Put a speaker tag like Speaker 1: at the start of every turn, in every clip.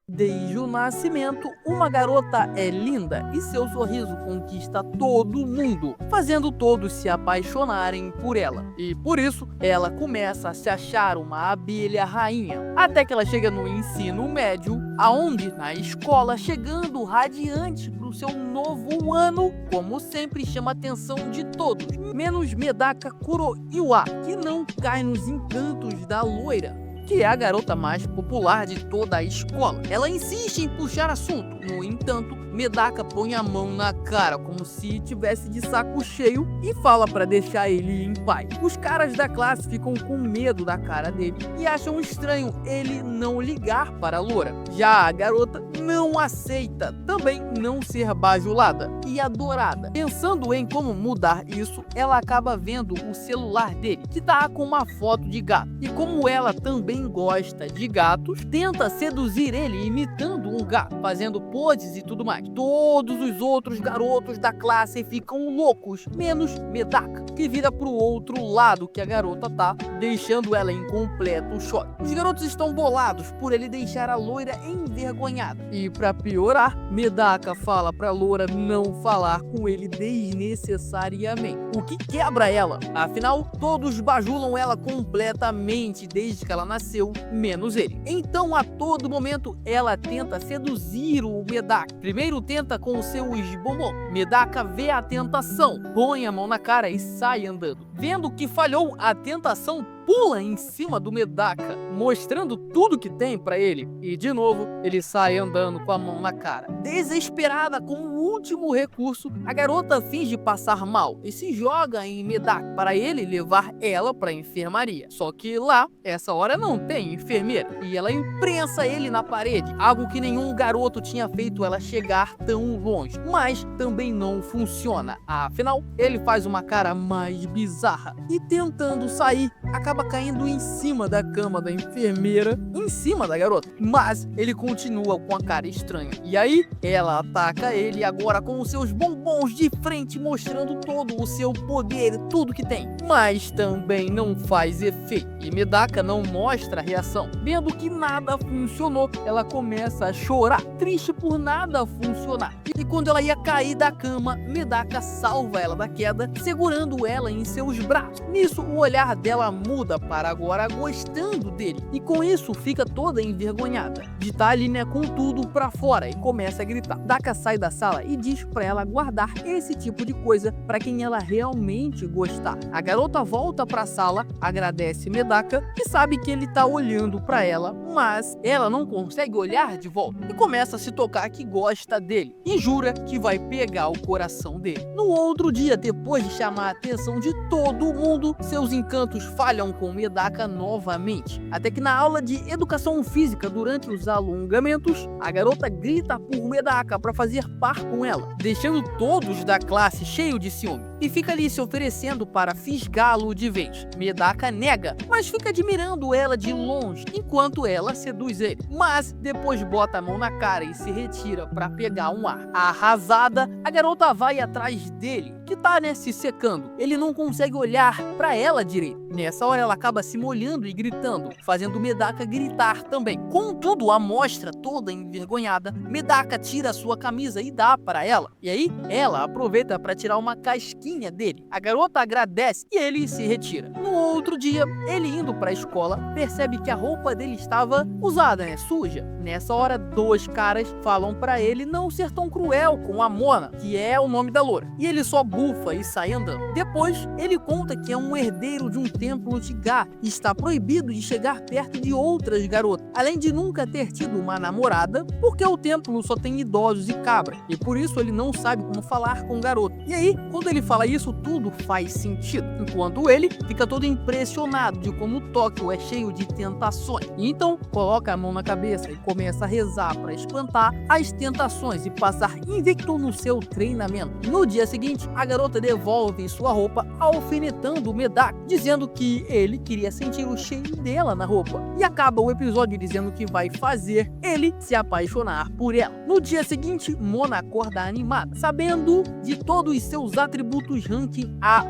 Speaker 1: Desde o nascimento, uma garota é linda e seu sorriso conquista todo mundo, fazendo todos se apaixonarem por ela. E por isso, ela começa a se achar uma abelha rainha, até que ela chega no ensino médio, aonde na escola, chegando radiante para o seu novo ano, como sempre chama a atenção de todos, menos Medaka Kuroiwa, que não cai nos encantos da loira, que é a garota mais popular de toda a escola. Ela insiste em puxar assunto, no entanto, Medaka põe a mão na cara como se tivesse de saco cheio e fala para deixar ele em paz. Os caras da classe ficam com medo da cara dele e acham estranho ele não ligar para a loura. Já a garota não aceita também não ser bajulada e adorada. Pensando em como mudar isso, ela acaba vendo o celular dele, que tá com uma foto de gato. E como ela também gosta de gatos, tenta seduzir ele imitando um gato, fazendo poses e tudo mais. Todos os outros garotos da classe ficam loucos, menos Medaka, que vira pro outro lado que a garota tá, deixando ela em completo choque. Os garotos estão bolados por ele deixar a loira envergonhada. E pra piorar, Medaka fala pra loura não falar com ele desnecessariamente, o que quebra ela. Afinal, todos bajulam ela completamente desde que ela nasceu, menos ele. Então, a todo momento, ela tenta seduzir o Medaka. Primeiro tenta com os seus bombom. Medaka vê a tentação, põe a mão na cara e sai andando. Vendo que falhou, a tentação pula em cima do Medaka, mostrando tudo que tem pra ele. E de novo, ele sai andando com a mão na cara. Desesperada com o último recurso, a garota finge passar mal e se joga em Medaka para ele levar ela pra enfermaria. Só que lá, essa hora não tem enfermeira e ela imprensa ele na parede, algo que nenhum garoto tinha feito ela chegar tão longe. Mas também não funciona. Afinal, ele faz uma cara mais bizarra e tentando sair, acaba caindo em cima da cama da enfermeira, em cima da garota. Mas ele continua com a cara estranha. E aí, ela ataca ele agora com os seus bombons de frente, mostrando todo o seu poder, tudo que tem. Mas também não faz efeito. E Medaka não mostra reação. Vendo que nada funcionou, ela começa a chorar, triste por nada funcionar. E quando ela ia cair da cama, Medaka salva ela da queda, segurando ela em seus braços. Nisso, o olhar dela muda para agora gostando dele. E com isso, fica toda envergonhada de estar ali, com tudo pra fora, e começa a gritar. Daka sai da sala e diz pra ela guardar esse tipo de coisa pra quem ela realmente gostar. A garota volta pra sala, agradece Medaka e sabe que ele tá olhando pra ela, mas ela não consegue olhar de volta e começa a se tocar que gosta dele e jura que vai pegar o coração dele. No outro dia, depois de chamar a atenção de todo mundo, seus encantos falham com Medaka novamente, até que na aula de educação física, durante os alongamentos, a garota grita por Medaka para fazer par com ela, deixando todos da classe cheio de ciúme, e fica ali se oferecendo para fisgá-lo de vez. Medaka nega, mas fica admirando ela de longe, enquanto ela seduz ele, mas depois bota a mão na cara e se retira para pegar um ar. Arrasada, a garota vai atrás dele, que tá, se secando. Ele não consegue olhar pra ela direito. Nessa hora, ela acaba se molhando e gritando, fazendo Medaka gritar também. Contudo, a mostra toda envergonhada, Medaka tira sua camisa e dá para ela. E aí, ela aproveita para tirar uma casquinha dele. A garota agradece e ele se retira. No outro dia, ele indo pra escola, percebe que a roupa dele estava usada, suja. Nessa hora, dois caras falam pra ele não ser tão cruel com a Mona, que é o nome da loura. E ele só bufa e sai andando. Depois, ele conta que é um herdeiro de um templo de Ga e está proibido de chegar perto de outras garotas, além de nunca ter tido uma namorada, porque o templo só tem idosos e cabras, e por isso ele não sabe como falar com garoto. E aí, quando ele fala isso, tudo faz sentido, enquanto ele fica todo impressionado de como Tóquio é cheio de tentações. E então, coloca a mão na cabeça e começa a rezar para espantar as tentações e passar invicto no seu treinamento. No dia seguinte, a a garota devolve sua roupa, alfinetando o Medaka, dizendo que ele queria sentir o cheiro dela na roupa. E acaba o episódio dizendo que vai fazer ele se apaixonar por ela. No dia seguinte, Mona acorda animada, sabendo de todos os seus atributos ranking A+,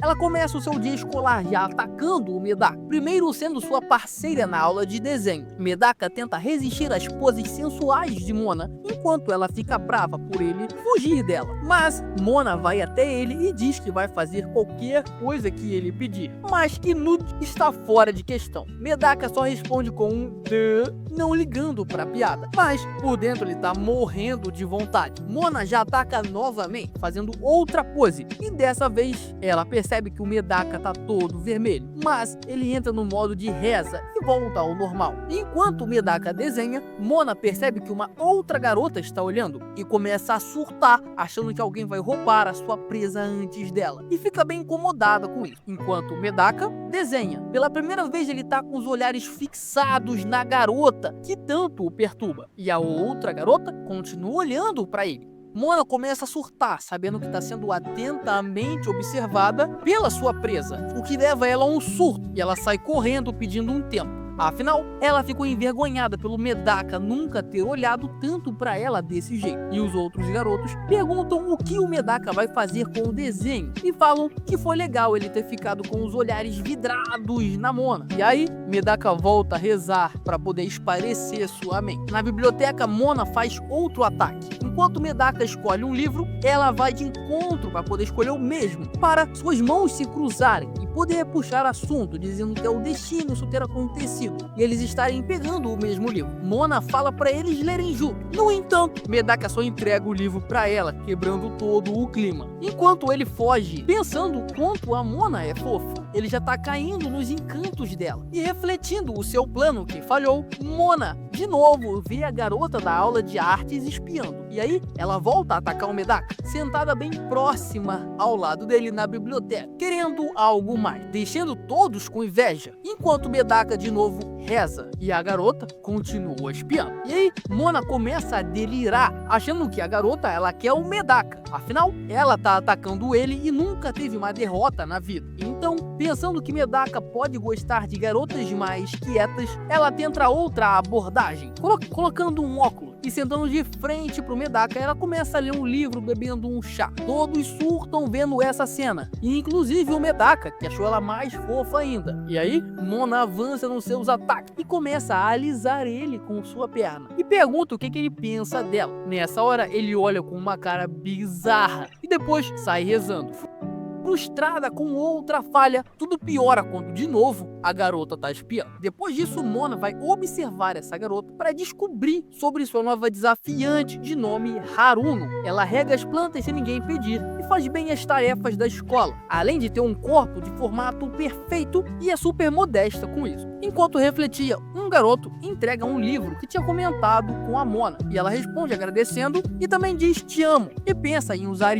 Speaker 1: ela começa o seu dia escolar já atacando o Medaka, primeiro sendo sua parceira na aula de desenho. Medaka tenta resistir às poses sensuais de Mona, enquanto ela fica brava por ele fugir dela. Mas Mona vai até ele e diz que vai fazer qualquer coisa que ele pedir, mas que nude está fora de questão. Medaka só responde com um "duh", não ligando pra piada, mas por dentro ele tá morrendo de vontade. Mona já ataca novamente, fazendo outra pose, e dessa vez ela percebe que o Medaka tá todo vermelho, mas ele entra no modo de reza e volta ao normal. Enquanto o Medaka desenha, Mona percebe que uma outra garota está olhando e começa a surtar, achando que alguém vai roubar a sua presa antes dela, e fica bem incomodada com isso. Enquanto o Medaka desenha, pela primeira vez ele tá com os olhares fixados na garota que tanto o perturba, e a outra garota continua olhando para ele. Mona começa a surtar, sabendo que está sendo atentamente observada pela sua presa, o que leva ela a um surto, e ela sai correndo pedindo um tempo. Afinal, ela ficou envergonhada pelo Medaka nunca ter olhado tanto pra ela desse jeito. E os outros garotos perguntam o que o Medaka vai fazer com o desenho e falam que foi legal ele ter ficado com os olhares vidrados na Mona. E aí, Medaka volta a rezar para poder esparecer sua mente. Na biblioteca, Mona faz outro ataque. Enquanto Medaka escolhe um livro, ela vai de encontro para poder escolher o mesmo, para suas mãos se cruzarem e poder puxar assunto, dizendo que é o destino isso ter acontecido e eles estarem pegando o mesmo livro. Mona fala para eles lerem junto. No entanto, Medaka só entrega o livro para ela, quebrando todo o clima. Enquanto ele foge, pensando o quanto a Mona é fofa, ele já tá caindo nos encantos dela. E refletindo o seu plano que falhou, Mona, de novo, vê a garota da aula de artes espiando. E aí, ela volta a atacar o Medaka, sentada bem próxima ao lado dele na biblioteca, querendo algo mais, deixando todos com inveja. Enquanto Medaka de novo reza e a garota continua espiando. E aí, Mona começa a delirar, achando que a garota ela quer o Medaka. Afinal, ela tá atacando ele e nunca teve uma derrota na vida. Então, pensando que Medaka pode gostar de garotas mais quietas, ela tenta outra abordagem, colocando um óculos e sentando de frente pro Medaka, ela começa a ler um livro bebendo um chá. Todos surtam vendo essa cena, e inclusive o Medaka, que achou ela mais fofa ainda. E aí, Mona avança nos seus ataques e começa a alisar ele com sua perna e pergunta o que ele pensa dela. Nessa hora, ele olha com uma cara bizarra e depois sai rezando. Frustrada com outra falha, tudo piora quando, de novo, a garota tá espiando. Depois disso, Mona vai observar essa garota para descobrir sobre sua nova desafiante de nome Haruno. Ela rega as plantas sem ninguém pedir e faz bem as tarefas da escola, além de ter um corpo de formato perfeito e é super modesta com isso. Enquanto refletia, um garoto entrega um livro que tinha comentado com a Mona e ela responde agradecendo e também diz "te amo" e pensa em usar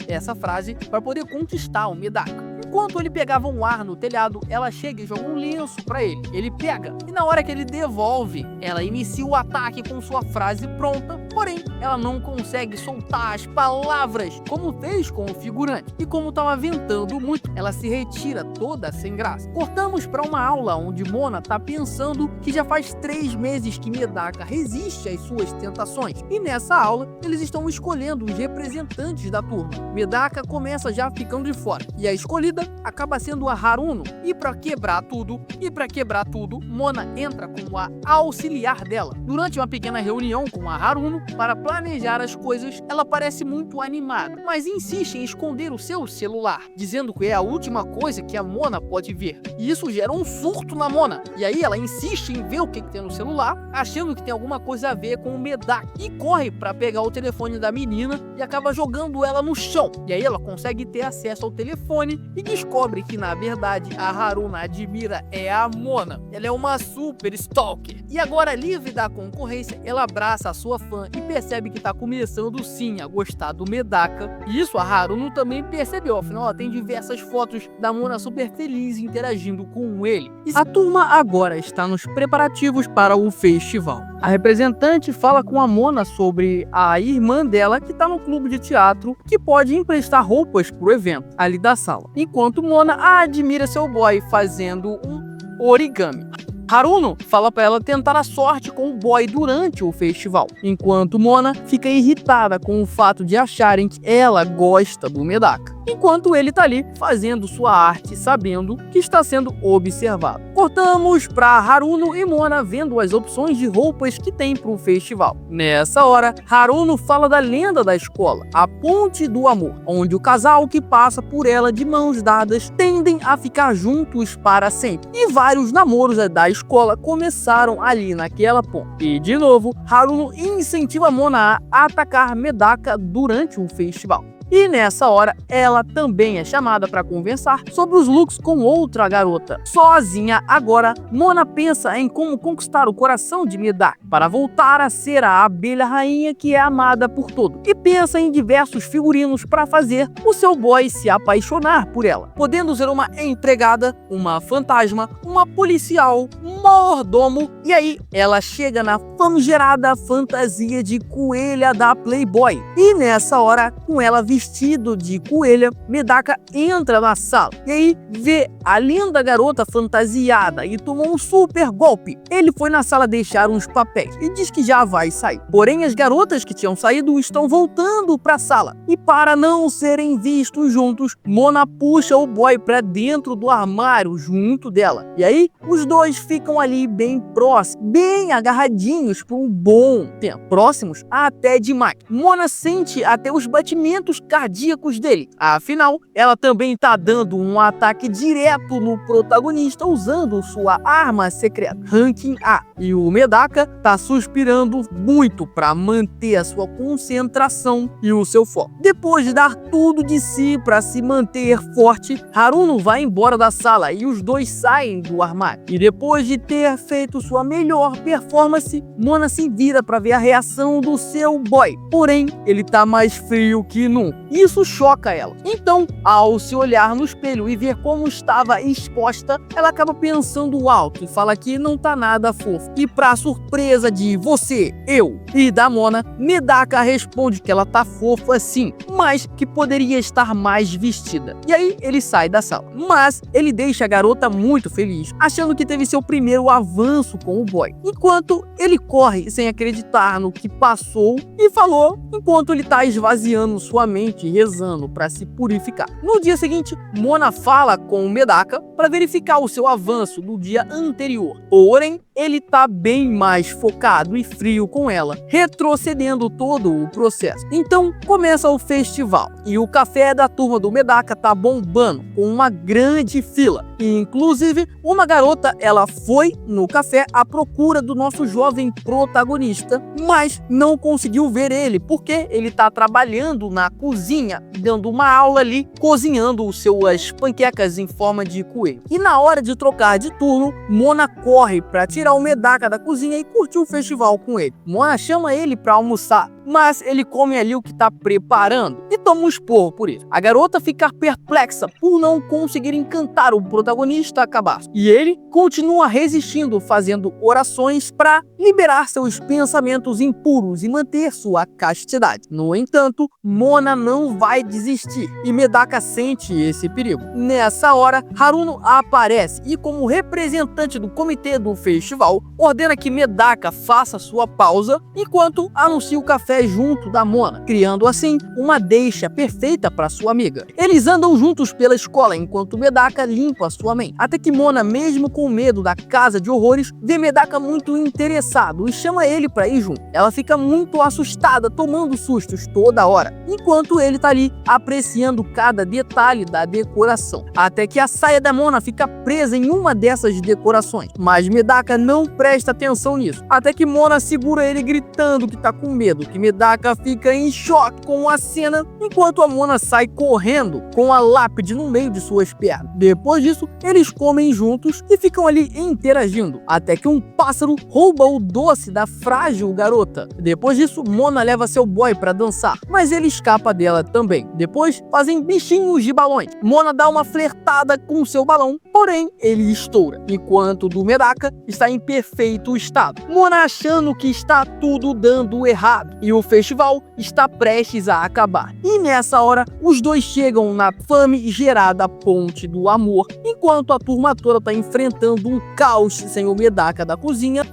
Speaker 1: essa frase, para poder conquistar o Medaka. Enquanto ele pegava um ar no telhado, ela chega e joga um lenço pra ele. Ele pega, e na hora que ele devolve, ela inicia o ataque com sua frase pronta, porém, ela não consegue soltar as palavras, como fez com o figurante. E como tava ventando muito, ela se retira toda sem graça. Cortamos pra uma aula onde Mona tá pensando que já faz 3 meses que Medaka resiste às suas tentações. E nessa aula, eles estão escolhendo os representantes da turma. Medaka começa já ficando de fora, e a escolhida acaba sendo a Haruno. E para quebrar tudo, Mona entra como a auxiliar dela. Durante uma pequena reunião com a Haruno para planejar as coisas, ela parece muito animada, mas insiste em esconder o seu celular, dizendo que é a última coisa que a Mona pode ver. E isso gera um surto na Mona. E aí ela insiste em ver o que tem no celular, achando que tem alguma coisa a ver com o Medaka, e corre para pegar o telefone da menina e acaba jogando ela no chão. E aí ela consegue ter acesso ao telefone e descobre que na verdade a Haruno admira a Mona. Ela é uma super stalker. E agora, livre da concorrência, ela abraça a sua fã e percebe que tá começando sim a gostar do Medaka. E isso a Haruno também percebeu, afinal ela tem diversas fotos da Mona super feliz interagindo com ele. E a turma agora está nos preparativos para o festival. A representante fala com a Mona sobre a irmã dela que tá no clube de teatro que pode emprestar roupas pro evento ali da sala, enquanto Mona admira seu boy fazendo um origami. Haruno fala para ela tentar a sorte com o boy durante o festival, enquanto Mona fica irritada com o fato de acharem que ela gosta do Medaka, enquanto ele tá ali fazendo sua arte sabendo que está sendo observado. Cortamos para Haruno e Mona vendo as opções de roupas que tem pro festival. Nessa hora, Haruno fala da lenda da escola, a Ponte do Amor, onde o casal que passa por ela de mãos dadas tendem a ficar juntos para sempre. E vários namoros da escola começaram ali naquela ponte. E de novo, Haruno incentiva Mona a atacar Medaka durante o festival. E nessa hora, ela também é chamada para conversar sobre os looks com outra garota. Sozinha agora, Mona pensa em como conquistar o coração de Medaka para voltar a ser a abelha rainha que é amada por todos. E pensa em diversos figurinos para fazer o seu boy se apaixonar por ela, podendo ser uma empregada, uma fantasma, uma policial, um mordomo. E aí, ela chega na famigerada fantasia de coelha da Playboy. E nessa hora, com ela vestido de coelha, Medaka entra na sala e aí vê a linda garota fantasiada e tomou um super golpe. Ele foi na sala deixar uns papéis e diz que já vai sair. Porém, as garotas que tinham saído estão voltando para a sala e para não serem vistos juntos, Mona puxa o boy para dentro do armário junto dela. E aí, os dois ficam ali bem próximos, bem agarradinhos por um bom tempo. Próximos até demais. Mona sente até os batimentos cardíacos dele. Afinal, ela também tá dando um ataque direto no protagonista usando sua arma secreta, ranking A. E o Medaka tá suspirando muito para manter a sua concentração e o seu foco. Depois de dar tudo de si para se manter forte, Haruno vai embora da sala e os dois saem do armário. E depois de ter feito sua melhor performance, Mona se vira para ver a reação do seu boy. Porém, ele tá mais frio que nunca. Isso choca ela. Então, ao se olhar no espelho e ver como estava exposta, ela acaba pensando alto e fala que não tá nada fofo. E pra surpresa de você, eu e da Mona, Medaka responde que ela tá fofa sim, mas que poderia estar mais vestida. E aí ele sai da sala. Mas ele deixa a garota muito feliz, achando que teve seu primeiro avanço com o boy. Enquanto ele corre sem acreditar no que passou e falou enquanto ele tá esvaziando sua mente e rezando para se purificar. No dia seguinte, Mona fala com o Medaka para verificar o seu avanço do dia anterior. Porém, ele tá bem mais focado e frio com ela, retrocedendo todo o processo. Então começa o festival e o café da turma do Medaka tá bombando com uma grande fila. E, inclusive, uma garota, ela foi no café à procura do nosso jovem protagonista, mas não conseguiu ver ele porque ele tá trabalhando na cozinha, dando uma aula ali, cozinhando suas panquecas em forma de coelho. E na hora de trocar de turno, Mona corre para tirar o Medaka da cozinha e curtir o festival com ele. Mona chama ele para almoçar, mas ele come ali o que tá preparando e toma um esporro por isso. A garota fica perplexa por não conseguir encantar o protagonista a cabaço. E ele continua resistindo, fazendo orações para liberar seus pensamentos impuros e manter sua castidade. No entanto, Mona não vai desistir e Medaka sente esse perigo. Nessa hora, Haruno aparece e, como representante do comitê do festival, ordena que Medaka faça sua pausa enquanto anuncia o café junto da Mona, criando assim uma deixa perfeita para sua amiga. Eles andam juntos pela escola enquanto Medaka limpa sua mente, até que Mona, mesmo com medo da casa de horrores, vê Medaka muito interessado e chama ele para ir junto. Ela fica muito assustada, tomando sustos toda hora, enquanto ele tá ali apreciando cada detalhe da decoração, até que a saia da Mona fica presa em uma dessas decorações, mas Medaka não presta atenção nisso, até que Mona segura ele gritando que tá com medo, que Medaka fica em choque com a cena, enquanto a Mona sai correndo com a lápide no meio de suas pernas. Depois disso, eles comem juntos e ficam ali interagindo, até que um pássaro rouba o doce da frágil garota. Depois disso, Mona leva seu boy para dançar, mas ele escapa dela também. Depois, fazem bichinhos de balões. Mona dá uma flertada com seu balão, porém, ele estoura, enquanto do Medaka está em perfeito estado. Mona achando que está tudo dando errado e o festival está prestes a acabar. E nessa hora, os dois chegam na famigerada Ponte do Amor, enquanto a turma toda está enfrentando um caos sem o Medaka da cozinha,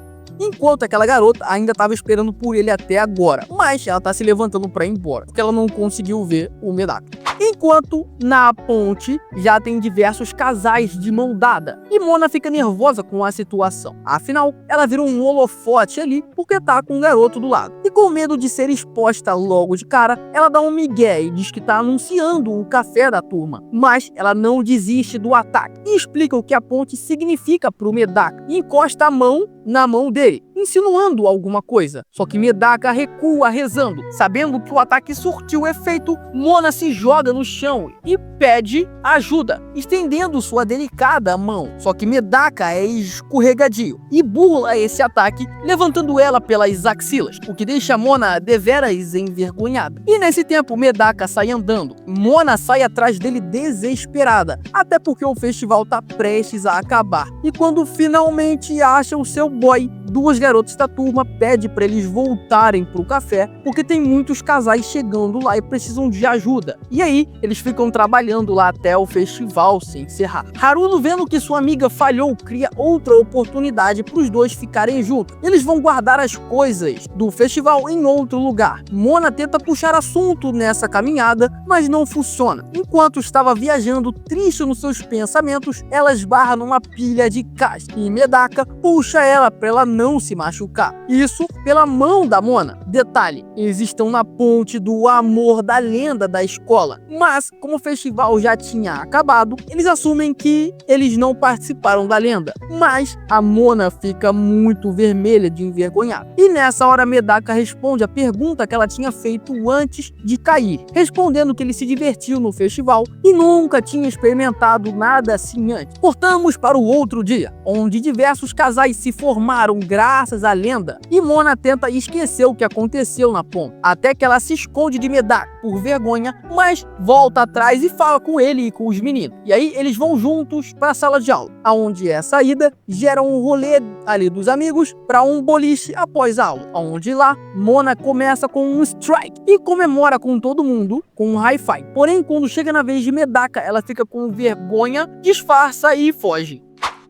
Speaker 1: enquanto aquela garota ainda estava esperando por ele até agora, mas ela está se levantando para ir embora, porque ela não conseguiu ver o Medaka. Enquanto na ponte já tem diversos casais de mão dada, e Mona fica nervosa com a situação. Afinal, ela vira um holofote ali porque tá com um garoto do lado. E com medo de ser exposta logo de cara, ela dá um migué e diz que tá anunciando o café da turma. Mas ela não desiste do ataque e explica o que a ponte significa pro Medaka e encosta a mão na mão dele, insinuando alguma coisa. Só que Medaka recua rezando. Sabendo que o ataque surtiu efeito, Mona se joga no chão e pede ajuda, estendendo sua delicada mão. Só que Medaka é escorregadio e burla esse ataque, levantando ela pelas axilas, o que deixa Mona deveras envergonhada. E nesse tempo, Medaka sai andando. Mona sai atrás dele desesperada, até porque o festival tá prestes a acabar. E quando finalmente acha o seu boy, duas garotas da turma pedem para eles voltarem pro café, porque tem muitos casais chegando lá e precisam de ajuda. E aí, eles ficam trabalhando lá até o festival se encerrar. Haruno, vendo que sua amiga falhou, cria outra oportunidade para os dois ficarem juntos. Eles vão guardar as coisas do festival em outro lugar. Mona tenta puxar assunto nessa caminhada, mas não funciona. Enquanto estava viajando triste nos seus pensamentos, ela esbarra numa pilha de casca e Medaka puxa ela para ela não se machucar. Isso pela mão da Mona. Detalhe, eles estão na ponte do amor da lenda da escola, mas como o festival já tinha acabado, eles assumem que eles não participaram da lenda. Mas a Mona fica muito vermelha de envergonhada. E nessa hora Medaka responde a pergunta que ela tinha feito antes de cair, respondendo que ele se divertiu no festival e nunca tinha experimentado nada assim antes. Cortamos para o outro dia, onde diversos casais se formaram graças à lenda, e Mona tenta esquecer o que aconteceu na ponte, até que ela se esconde de Medaka por vergonha, mas volta atrás e fala com ele e com os meninos. E aí eles vão juntos para a sala de aula, aonde a saída gera um rolê ali dos amigos para um boliche após a aula, onde lá Mona começa com um strike e comemora com todo mundo com um hi-fi. Porém, quando chega na vez de Medaka, ela fica com vergonha, disfarça e foge.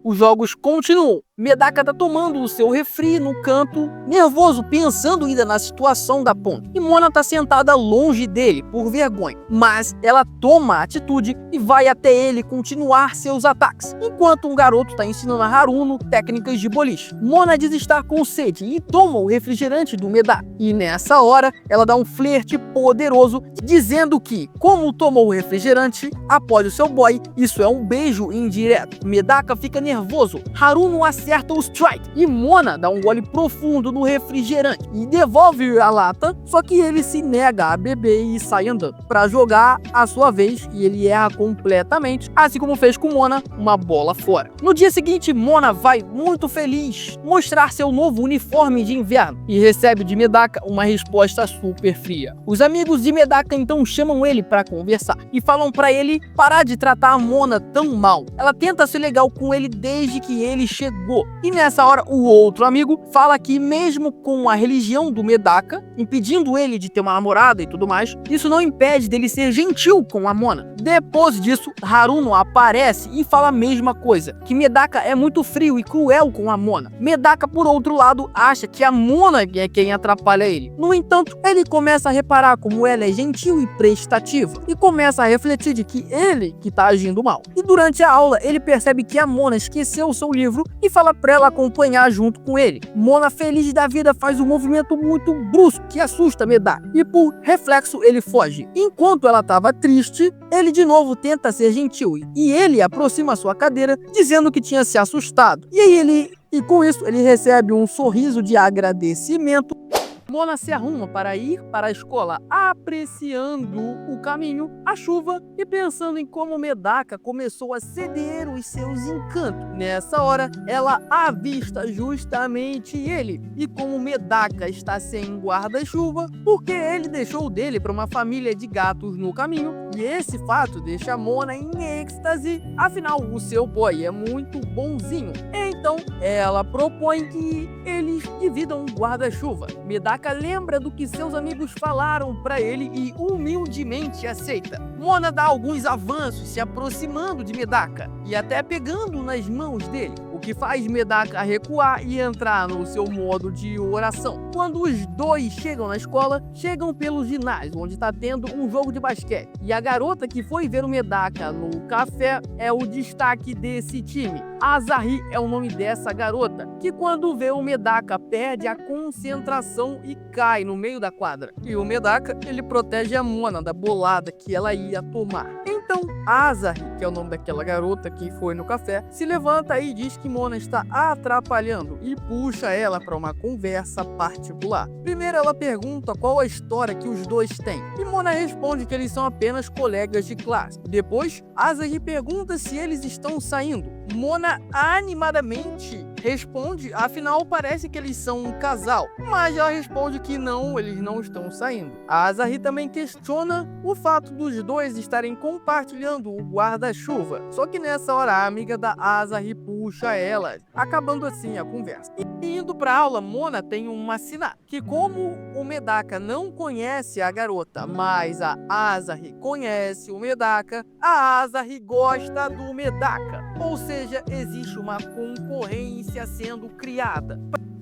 Speaker 1: Os jogos continuam. Medaka tá tomando o seu refri no canto, nervoso, pensando ainda na situação da ponte. E Mona tá sentada longe dele, por vergonha. Mas ela toma a atitude e vai até ele continuar seus ataques, enquanto um garoto tá ensinando a Haruno técnicas de boliche. Mona diz estar com sede e toma o refrigerante do Medaka. E nessa hora, ela dá um flerte poderoso, dizendo que, como tomou o refrigerante após o seu boy, isso é um beijo indireto. Medaka fica nervoso. Haruno acerta o strike e Mona dá um gole profundo no refrigerante e devolve a lata, só que ele se nega a beber e sai andando para jogar a sua vez, e ele erra completamente, assim como fez com Mona, uma bola fora. No dia seguinte, Mona vai muito feliz mostrar seu novo uniforme de inverno e recebe de Medaka uma resposta super fria. Os amigos de Medaka então chamam ele para conversar e falam para ele parar de tratar a Mona tão mal. Ela tenta ser legal com ele desde que ele chegou. E nessa hora, o outro amigo fala que mesmo com a religião do Medaka, impedindo ele de ter uma namorada e tudo mais, isso não impede dele ser gentil com a Mona. Depois disso, Haruno aparece e fala a mesma coisa, que Medaka é muito frio e cruel com a Mona. Medaka, por outro lado, acha que a Mona é quem atrapalha ele. No entanto, ele começa a reparar como ela é gentil e prestativa, e começa a refletir de que ele que tá agindo mal. E durante a aula, ele percebe que a Mona esqueceu o seu livro e fala pra ela acompanhar junto com ele. Mona, feliz da vida, faz um movimento muito brusco que assusta Medaka, e por reflexo ele foge. Enquanto ela estava triste, ele de novo tenta ser gentil e ele aproxima sua cadeira dizendo que tinha se assustado. E com isso ele recebe um sorriso de agradecimento Mona se arruma para ir para a escola, apreciando o caminho, a chuva e pensando em como Medaka começou a ceder os seus encantos. Nessa hora, ela avista justamente ele, e como Medaka está sem guarda-chuva, porque ele deixou o dele para uma família de gatos no caminho, e esse fato deixa Mona em êxtase, afinal o seu boy é muito bonzinho. Então, ela propõe que eles dividam um guarda-chuva. Medaka lembra do que seus amigos falaram para ele e humildemente aceita. Mona dá alguns avanços, se aproximando de Medaka e até pegando nas mãos dele, o que faz Medaka recuar e entrar no seu modo de oração. Quando os dois chegam na escola, chegam pelo ginásio, onde está tendo um jogo de basquete. E a garota que foi ver o Medaka no café é o destaque desse time. Asahi é o nome dessa garota, que quando vê o Medaka perde a concentração e cai no meio da quadra. E o Medaka, ele protege a Mona da bolada que ela ia tomar. Então, Asahi, que é o nome daquela garota que foi no café, se levanta e diz que Mona está atrapalhando e puxa ela para uma conversa particular. Primeiro ela pergunta qual a história que os dois têm, e Mona responde que eles são apenas colegas de classe. Depois, Asahi pergunta se eles estão saindo. Mona animadamente responde, afinal parece que eles são um casal, mas ela responde que não, eles não estão saindo. A Asahi também questiona o fato dos dois estarem compartilhando o guarda-chuva, só que nessa hora a amiga da Asahi puxa ela, acabando assim a conversa. E indo pra aula, Mona tem uma sina, que como o Medaka não conhece a garota, mas a Asahi conhece o Medaka, a Asahi gosta do Medaka, ou seja, existe uma concorrência sendo criada.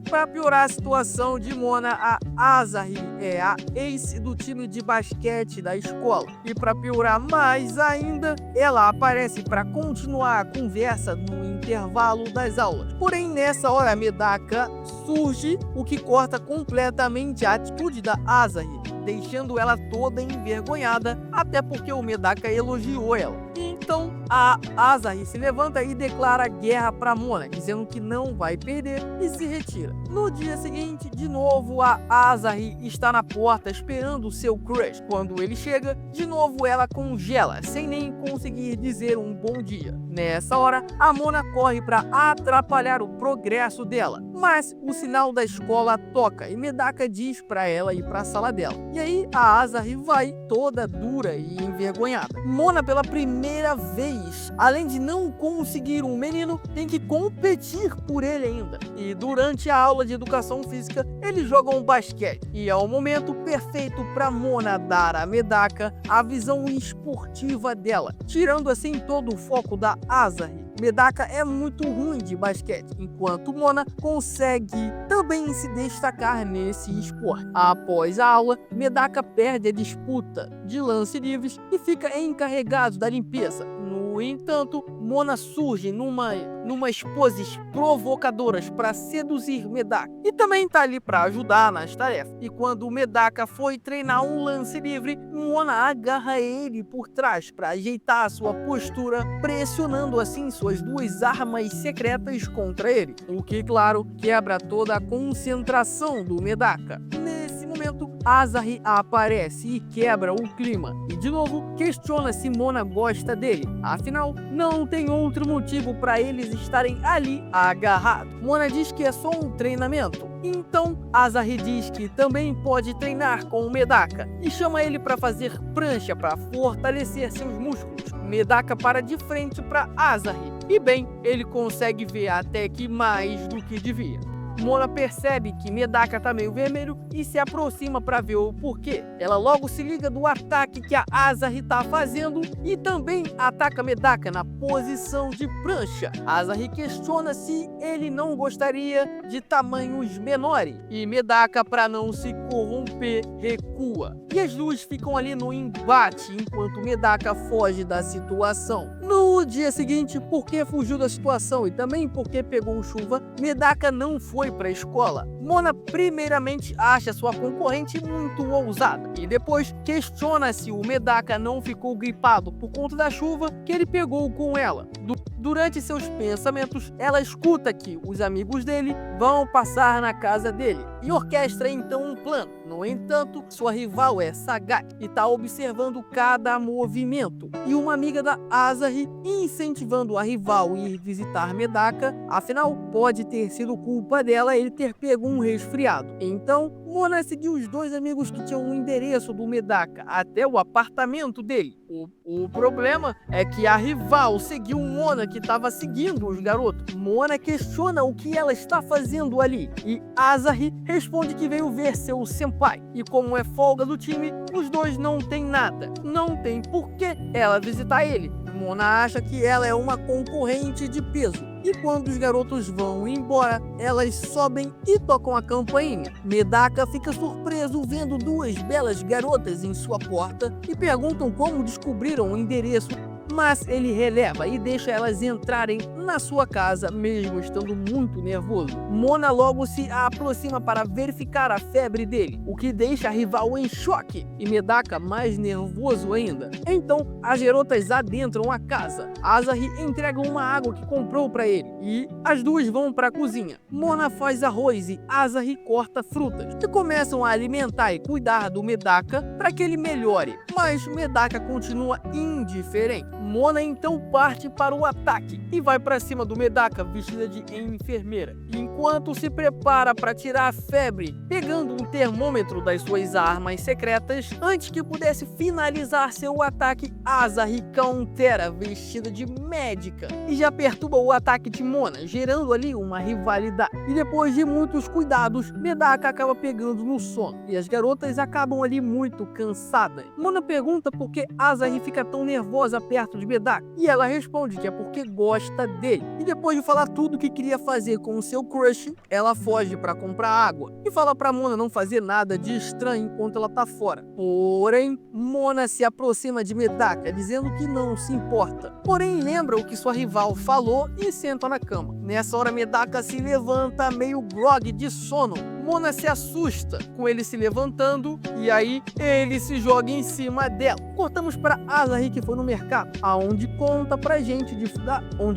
Speaker 1: Para piorar a situação de Mona, a Asahi é a ace do time de basquete da escola. E para piorar mais ainda, ela aparece para continuar a conversa no intervalo das aulas. Porém, nessa hora, Medaka surge, o que corta completamente a atitude da Asahi, deixando ela toda envergonhada, até porque o Medaka elogiou ela. Então, a Asahi se levanta e declara guerra para Mona, dizendo que não vai perder e se retira. No dia seguinte, de novo, a Asahi está na porta esperando o seu crush. Quando ele chega, de novo ela congela, sem nem conseguir dizer um bom dia. Nessa hora, a Mona corre para atrapalhar o progresso dela, mas o sinal da escola toca e Medaka diz para ela ir para a sala dela. E aí a Asahi vai toda dura e envergonhada. Mona, pela primeira vez, além de não conseguir um menino, tem que competir por ele ainda. E durante a aula de educação física, eles jogam basquete. E é o momento perfeito para Mona dar a Medaka a visão esportiva dela, tirando assim todo o foco da Asahi. Medaka é muito ruim de basquete, enquanto Mona consegue também se destacar nesse esporte. Após a aula, Medaka perde a disputa de lance livres e fica encarregado da limpeza. No entanto, Mona surge numas poses provocadoras para seduzir Medaka e também tá ali para ajudar nas tarefas. E quando Medaka foi treinar um lance livre, Mona agarra ele por trás para ajeitar sua postura, pressionando assim suas duas armas secretas contra ele, o que, claro, quebra toda a concentração do Medaka. Nesse momento, Asahi aparece e quebra o clima, e de novo questiona se Mona gosta dele, afinal não tem outro motivo para eles estarem ali agarrados. Mona diz que é só um treinamento, então Asahi diz que também pode treinar com o Medaka e chama ele para fazer prancha para fortalecer seus músculos. Medaka para de frente para Asahi e bem, ele consegue ver até que mais do que devia. Mona percebe que Medaka tá meio vermelho e se aproxima para ver o porquê. Ela logo se liga do ataque que a Asahi tá fazendo e também ataca Medaka na posição de prancha. Asahi questiona se ele não gostaria de tamanhos menores e Medaka, para não se corromper, recua. E as duas ficam ali no embate enquanto Medaka foge da situação. No dia seguinte, porque fugiu da situação e também porque pegou chuva, Medaka não foi para a escola. Mona primeiramente acha sua concorrente muito ousada e depois questiona se o Medaka não ficou gripado por conta da chuva que ele pegou com ela. Durante seus pensamentos, ela escuta que os amigos dele vão passar na casa dele e orquestra então um plano. No entanto, sua rival é sagaz e está observando cada movimento. E uma amiga da Asahi incentivando a rival a ir visitar Medaka, afinal pode ter sido culpa dela ele ter pego um resfriado. Então, Mona seguiu os dois amigos que tinham o endereço do Medaka até o apartamento dele. O problema é que a rival seguiu Mona que estava seguindo os garotos. Mona questiona o que ela está fazendo ali e Asahi responde que veio ver seu senpai. E como é folga do time, os dois não têm nada. Não tem por que ela visitar ele. Mona acha que ela é uma concorrente de peso. E quando os garotos vão embora, elas sobem e tocam a campainha. Medaka fica surpreso vendo duas belas garotas em sua porta e perguntam como descobriram o endereço, mas ele releva e deixa elas entrarem na sua casa, mesmo estando muito nervoso. Mona logo se aproxima para verificar a febre dele, o que deixa a rival em choque e Medaka mais nervoso ainda. Então, as garotas adentram a casa. Asahi entrega uma água que comprou para ele e as duas vão para a cozinha. Mona faz arroz e Asahi corta frutas e começam a alimentar e cuidar do Medaka para que ele melhore, mas Medaka continua indiferente. Mona então parte para o ataque e vai para cima do Medaka vestida de enfermeira, enquanto se prepara para tirar a febre, pegando um termômetro das suas armas secretas. Antes que pudesse finalizar seu ataque, Asahi countera vestida de médica e já perturba o ataque de Mona, gerando ali uma rivalidade. E depois de muitos cuidados, Medaka acaba pegando no sono e as garotas acabam ali muito cansadas. Mona pergunta por que Asahi fica tão nervosa perto de Medaka e ela responde que é porque gosta dele. E depois de falar tudo o que queria fazer com o seu crush, ela foge para comprar água e fala para Mona não fazer nada de estranho enquanto ela tá fora. Porém, Mona se aproxima de Medaka dizendo que não se importa. Porém, lembra o que sua rival falou e senta na cama. Nessa hora, Medaka se levanta meio grog de sono. Mona se assusta com ele se levantando e aí ele se joga em cima dela. Cortamos para Asahi que foi no mercado, onde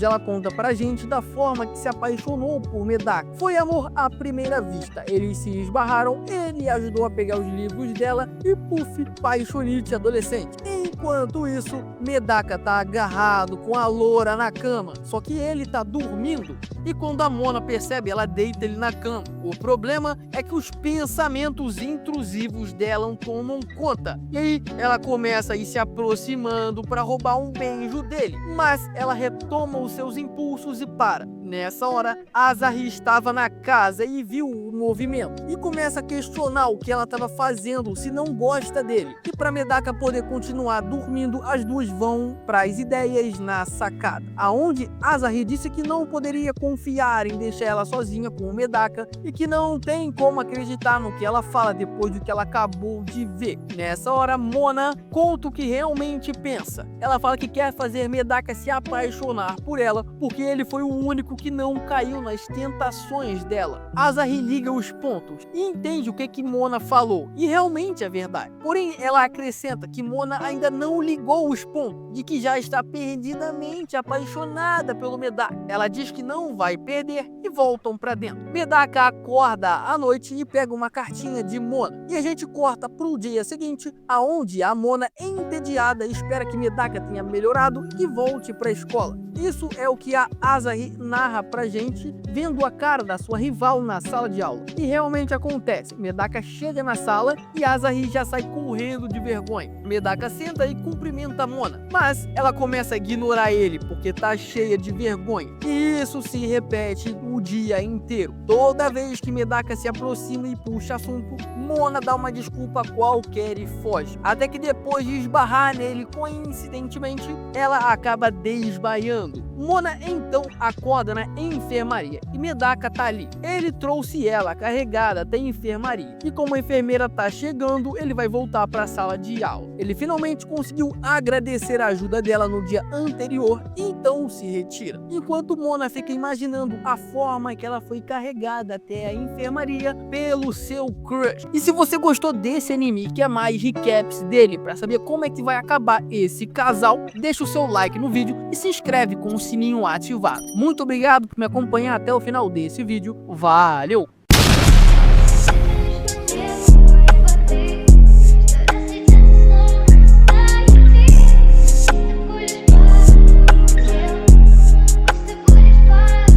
Speaker 1: ela conta pra gente da forma que se apaixonou por Medaka. Foi amor à primeira vista. Eles se esbarraram, ele ajudou a pegar os livros dela e puff, paixonite adolescente. Enquanto isso, Medaka tá agarrado com a loura na cama, só que ele tá dormindo. E quando a Mona percebe, ela deita ele na cama. O problema é que os pensamentos intrusivos dela tomam conta. E aí ela começa a ir se aproximando para roubar um beijo dele, mas ela retoma os seus impulsos e para. Nessa hora, Asahi estava na casa e viu o movimento e começa a questionar o que ela estava fazendo, se não gosta dele. E para Medaka poder continuar dormindo, as duas vão para as ideias na sacada, aonde Asahi disse que não poderia confiar em deixar ela sozinha com o Medaka e que não tem como acreditar no que ela fala depois do que ela acabou de ver. Nessa hora, Mona conta o que realmente pensa. Ela fala que quer fazer Medaka se apaixonar por ela porque ele foi o único que não caiu nas tentações dela. Asahi liga os pontos e entende o que Mona falou, e realmente é verdade. Porém, ela acrescenta que Mona ainda não ligou os pontos, de que já está perdidamente apaixonada pelo Medaka. Ela diz que não vai perder e voltam pra dentro. Medaka acorda à noite e pega uma cartinha de Mona. E a gente corta pro dia seguinte, aonde a Mona, entediada, espera que Medaka tenha melhorado e volte pra escola. Isso é o que a Asahi narra pra gente, vendo a cara da sua rival na sala de aula. E realmente acontece. Medaka chega na sala e Asahi já sai correndo de vergonha. Medaka senta e cumprimenta a Mona, mas ela começa a ignorar ele porque tá cheia de vergonha. E isso se repete o dia inteiro. Toda vez que Medaka se aproxima e puxa assunto, Mona dá uma desculpa qualquer e foge. Até que depois de esbarrar nele, coincidentemente, ela acaba desmaiando. Mona então acorda na enfermaria e Medaka tá ali. Ele trouxe ela carregada até a enfermaria e como a enfermeira tá chegando, ele vai voltar para a sala de aula. Ele finalmente conseguiu agradecer a ajuda dela no dia anterior e então se retira. Enquanto Mona fica imaginando a forma que ela foi carregada até a enfermaria pelo seu crush. E se você gostou desse anime e quer mais recaps dele para saber como é que vai acabar esse casal, deixa o seu like no vídeo e se inscreve com o sininho ativado. Muito obrigado por me acompanhar até o final desse vídeo. Valeu!